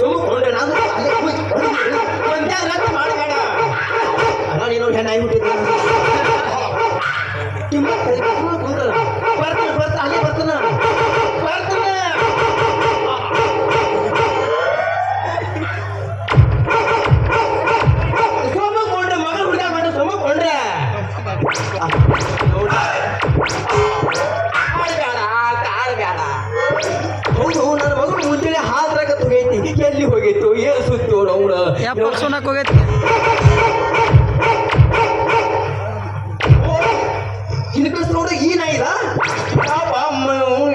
ಸುಮ್ಮಕೊಂಡೆ ನಾನು ಒಂದೇ ಮಾಡಬೇಡ ಅಲ್ಲ ನೀನು ಹೆಣ್ಣಾಗ್ಬಿಟ್ಟಿದ್ದೆ ಬರ್ತಾನ ಅಲ್ಲೇ ಬರ್ತಾನ ಸೋಮಕೊಂಡ್ರೆ ಮಗಳು ಹುಡುಗ ಮಾಡಿ ಸೋಮಕೊಂಡ್ರೆ ಕಾಳಬೇಡ ಹೌದು ನನ್ನ ಮಗಳು ಮುಂಚೆನೆ ಹಾದ್ರಾಗತ್ ಹೋಗೈತಿ ಎಲ್ಲಿ ಹೋಗೈತು ಏನು ಸುತ್ತು ಅವಳ ಸುನಕ್ ಹೋಗೈತಿ ಚಿನ್ನಕಸ್ ನೋಡು ಈ ನಾಯಿದ ಪಾಪ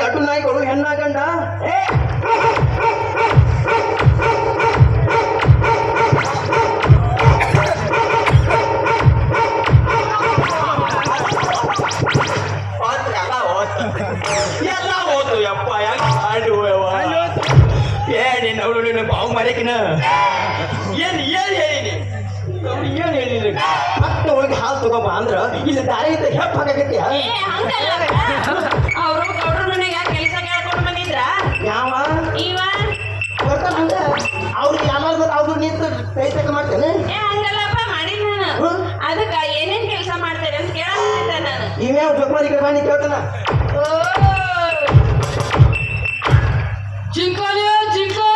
ಎರಡು ನಾಯಿಗಳು ಹೆಣ್ಣಾಗಂಡ ಎಲ್ಲ ಹೋತು ಯಪ್ಪ ಯಾಕೆ ಅವಳು ನಿನ್ನ ಬಾವು ಮರೆಕಿನ ಏನ್ ಹೇಳೀನಿ ಏನ್ ಹೇಳಿನಿ ಮತ್ತೆ ಹೋಗಿ ಹಾಲು ತಗೊಂಬ ಅಂದ್ರ ಇಲ್ಲಿ ದಾರಿ ಇದ್ದ ಹೆಪ್ಪ ಹಾಕೈತಿ ಅವ್ರ ಮನೆಗೆ ಕೆಲಸ ಕೇಳ್ಕೊಂಡು ಬಂದಿದ್ರ ಯಾವ ಇವ ಬರ್ತಾನಂದ ಅವ್ರಿಗೆ ಯಾವಾಗ ಗೊತ್ತ ಅವ್ರು ನಿಂತು ಕೈ ತಕ್ಕ ಮಾಡ್ತೇನೆ ಹಂಗಲ್ಲಪ್ಪ ಮಾಡಿದ್ ನಾನು ಅದಕ್ಕ ಏನೇನ್ ಕೆಲಸ ಮಾಡ್ತೇನೆ ಅಂತ ಕೇಳಿದ್ದೆ ನಾನು ಇವ್ಯಾವ ಜೊಕ್ಮಾರಿ ಬಾಣಿ ಕೇಳ್ತಾನ ಚಿಂಕೋಲಿ ಚಿಂಕೋ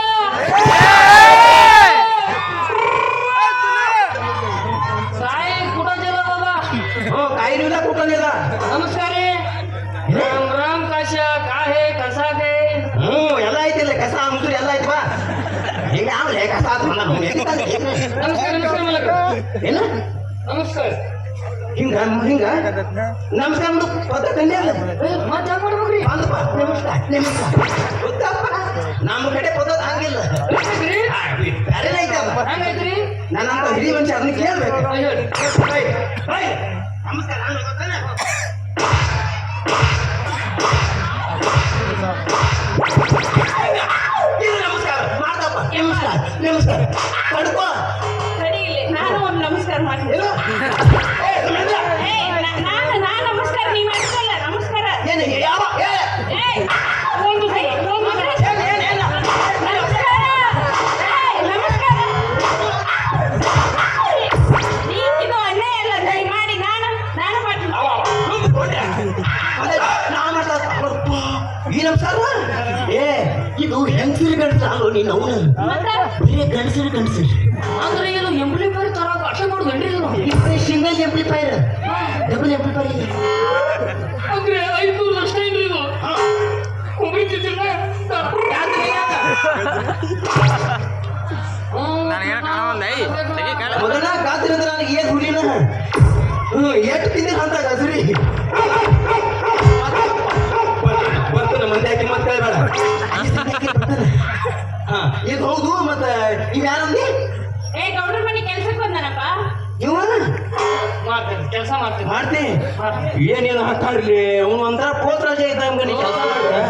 ಸಾಯಿ ಕುಟೋದಿಲ್ಲ ಬಾಬಾ ಕಾಯಿನಿಲ್ಲ ಕೂಟನಿಲ್ಲ ನಮಸ್ಕಾರ ರಾಮ್ ರಾಮ್ ಕಶ ಕಾಹೆ ಕಸಾಗೆ ಎಲ್ಲ ಐತಿಲ್ಲ ಕಸ ಮುಸುರಿ ಎಲ್ಲ ಐತಿ ಬಾ ಹಿಂಗ ಆಮೇಲೆ ಕಸ ಆತ ನಮಸ್ಕಾರ ನಮಸ್ಕಾರ ಮಲಕ ಏನ ನಮಸ್ಕಾರ ಹಿಂಗ ಹಿಂಗ ನಮಸ್ಕಾರ ಮಾಡು ಪದ್ಧತಿ ಮತ್ತೆ ಹೆಂಗ್ ಮಾಡ್ಬೇಕ್ರಿ ಅಂದಪ್ಪ ನಮಸ್ಕಾರ ಗೊತ್ತಪ್ಪ ನಮ್ಮ ಕಡೆ ಪದ್ಧತಿ ಹಂಗಿಲ್ಲ ಬೇರೆ ಐತಲ್ಲ ಹೆಂಗೈತ್ರಿ ನನ್ನಂತ ಹಿರಿಯ ಮನುಷ್ಯ ಅದನ್ನ ಕೇಳ್ಬೇಕು ಹೇಳಿ ನಮಸ್ಕಾರ ಗೊತ್ತಾನೆ ನಮಸ್ಕಾರ ಮಾಡ್ದಪ್ಪ ನಮಸ್ಕಾರ ನಮಸ್ಕಾರ ಕಡ್ಕೋ ಸರಿ ಇಲ್ಲಿ ನಾನು ಒಂದು ನಮಸ್ಕಾರ ಮಾಡ್ತೀನಿ ನಾನು ನಮಸ್ಕಾರ ನೀ ಮಾಡ್ಸಲ್ಲ ನಮಸ್ಕಾರ ಏನು ಯಾವ ಒಂದು ಕೈ ಒಂದು ನಮಸ್ಕಾರ ನಮಸ್ಕಾರ ಇದು ಅನ್ಯಾಯ ಅಲ್ಲ ದಯಮಾಡಿ ನಾನು ಮಾಡ್ತೀನಿ ಈ ನಮಸ್ಕಾರ ಇದು ಹೆಂಗಸಿರಿ ಗಂಡಸ ಅಲ್ಲೋ ನೀನು ಅವನು ಬರೀ ಗಂಡಸಿರಿ ಗಂಡಸಿರಿ ಅಂದ್ರೆ ಇದು ಎಂಪ್ಲಿಫೈರ್ ತರ ಅಷ್ಟೇ ಮಾಡುದೇನ್ರಿ ಇದು ಸಿಂಗಲ್ ಎಂಪ್ಲಿಫೈರ್ ಡಬಲ್ ಎಂಪ್ಲಿಫೈರ್ ಅಂದ್ರೆ 500 ಅಷ್ಟೇ ಏನ್ರಿ ಇದು ಹೋಗ್ತಿದ್ದಿಲ್ಲ ಮೊದಲ ಕಾತಿರಂದ್ರೆ ನನಗೆ ಏನ್ ಹುಲಿನ ಎಷ್ಟು ತಿಂದಿನ ಅಂತ ಹಸಿರಿ ಬರ್ತಾನೆ ಮಂದಿ ಹಾಕಿ ಮತ್ತೆ ಬೇಡ ಹಾ ಇದು ಹೌದು ಮತ್ತೆ ಇವ್ಯಾರಂದಿ ಗೌಡ್ರ ಮನೆ ಕೆಲ್ಸಕ್ಕೆ ಬಂದಾನಪ್ಪ ಇವ ಮಾಡ್ತೀನಿ ಕೆಲಸ ಮಾಡ್ತೀನಿ ಮಾಡ್ತೀನಿ ಏನೇನು ಹಾಕಾಡ್ಲಿ ಅವನು ಅಂದ್ರ ಪೋತ್ರಾಜ ಇದ್ದಂಗ ನೀ ಕೆಲಸ ಮಾಡ್ತೀಯ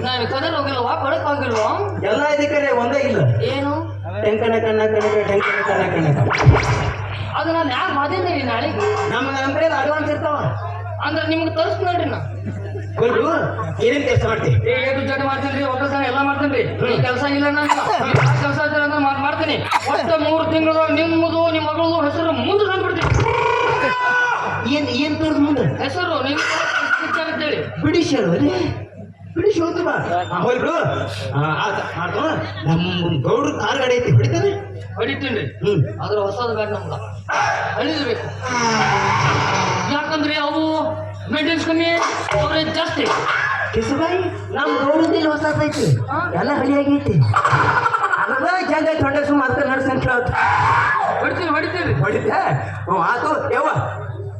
ನಾನು ಕದಲ್ ಹೋಗಿಲ್ವಾ ಕೊಡಕ್ ಹೋಗಿಲ್ವಾ ಎಲ್ಲ ಇದಕ್ಕೆ ಒಂದೇ ಇಲ್ಲ ಏನು ಟೆಂಕಣ ಕಣ್ಣ ಕಣಕ ಟೆಂಕಣ ಕಣ್ಣ ಕಣಕ ಅದು ನಾನು ಯಾಕೆ ಮಾತಾಡ್ತೀನಿ ನಾಳೆಗೆ ನಮ್ಮ ಕಡೆ ಅಡ್ವಾನ್ಸ್ ಇರ್ತಾವ ಅಂದ್ರೆ ನಿಮ್ಗೆ ತೋರಿಸ್ ನೋಡ್ರಿ ನಾ ಕೊಂಡು ಏನೇನ್ ಕೆಲಸ ಮಾಡ್ತೀವಿ ಏಟು ಜಡ್ ಮಾಡ್ತೀನಿ ಒಬ್ಬ ಎಲ್ಲ ಮಾಡ್ತೀನಿ ಈ ಕೆಲಸ ಇಲ್ಲ ನಾನು ಕೆಲಸ ಅಂದ್ರೆ ಮಾಡ್ತೀನಿ ಒಟ್ಟು 3 ತಿಂಗಳು ನಿಮ್ಮದು ನಿಮ್ಮ ಮಗಳದು ಹೆಸರು ಮುಂದೆ ತಂದ್ಬಿಡ್ತೀನಿ ಏನ್ ತೋರ್ಸ್ ಮುಂದೆ ಹೆಸರು ಅಂತೇಳಿ ಬಿಡಿಸಿ ಬಿಡಿಸಿ ಹೋಗ್ತೀವ ಹೋಗ್ರು ಮಾಡ್ತಾವ ನಮ್ಮ ಗೌಡ್ರ ಕಾರ್ ಗಾಡಿ ಐತಿ ಬಿಡ್ತಾನೆ ಹೊಡಿತೀನಿ ಅದ್ರ ಹೊಸದು ಬೇಡ ನಮ್ಗೆ ಅಳಿಸ್ಬೇಕು ಯಾಕಂದ್ರೆ ಅವು ಮೇಂಟೆನ್ಸ್ ಕಮ್ಮಿ ಅವರೇಜ್ ಜಾಸ್ತಿ ಕಿಸುಬಾಯಿ ನಮ್ಮ ಗೌಡದಲ್ಲಿ ಹೊಸ ಐತಿ ಎಲ್ಲ ಹಳಿ ಆಗೈತಿ ಅದ ಜನ ತೊಂಡೆ ಸುಮ್ಮ ಅದಕ್ಕೆ ನಡ್ಸಂತ ಹೊಡಿತೀನಿ ಹೊಡಿತೆ ಆತು ಯವ್ವ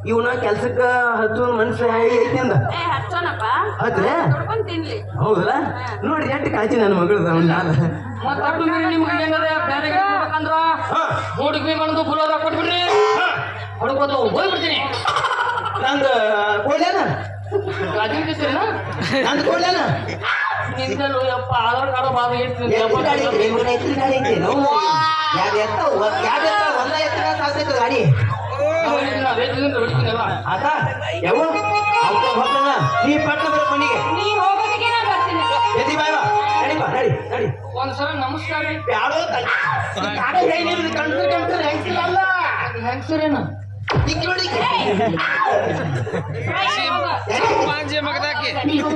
ಇವನ ಕೆಲ್ಸಕ್ಕೆ ಹಚ್ಚೋ ಮನುಷ್ಯ ಐತಿ ಅಂದ ಹಚ್ರೆ ಹೌದಲ್ಲ ನೋಡಿ ಎಷ್ಟು ಕಾಚಿ ನನ್ನ ಮಗಳು ನಾನು ನಿಮ್ಗೆ ಏನಾರ ಬೇರೆ ಬೇಕಂದ್ರ ಹುಡುಗಿ ಮಾಡೋದು ಬುಲೋರ ಕೊಟ್ಬಿಡ್ರಿ ಹೊಡ್ಕೋದು ಹೋಗ್ಬಿಡ್ತೀನಿ ನಂದು ಕೊಡ್ಲೇನ ನಂದು ಕೊಡ್ಲೇನ ನಿಂತಲು ಯಪ್ಪ ಆಧಾರ್ ಕಾರ್ಡ್ ಬಾದ ಇರ್ತೀನಿ ಗಾಡಿ ಆತ ಯಾವ ನೀ ಪಟ್ಟ ಬರ ಮನೆಗೆ ನೀ ಹೋಗೋದಕ್ಕೆ ನಾ ಬರ್ತೀನಿ ಎದಿ ಬಾಯ್ ನಡಿ ಬಾ ನಡಿ ನಡಿ ಒಂದ್ಸಲ ನಮಸ್ಕಾರ ರೀ. ಯಾರೋ ಅಲ್ಲ ಹೆಂಗ್ಸರೇನ ಈಗ ನೋಡಿ ಪಾಂಜೆ ಮಗದಾಕಿ ನೀವು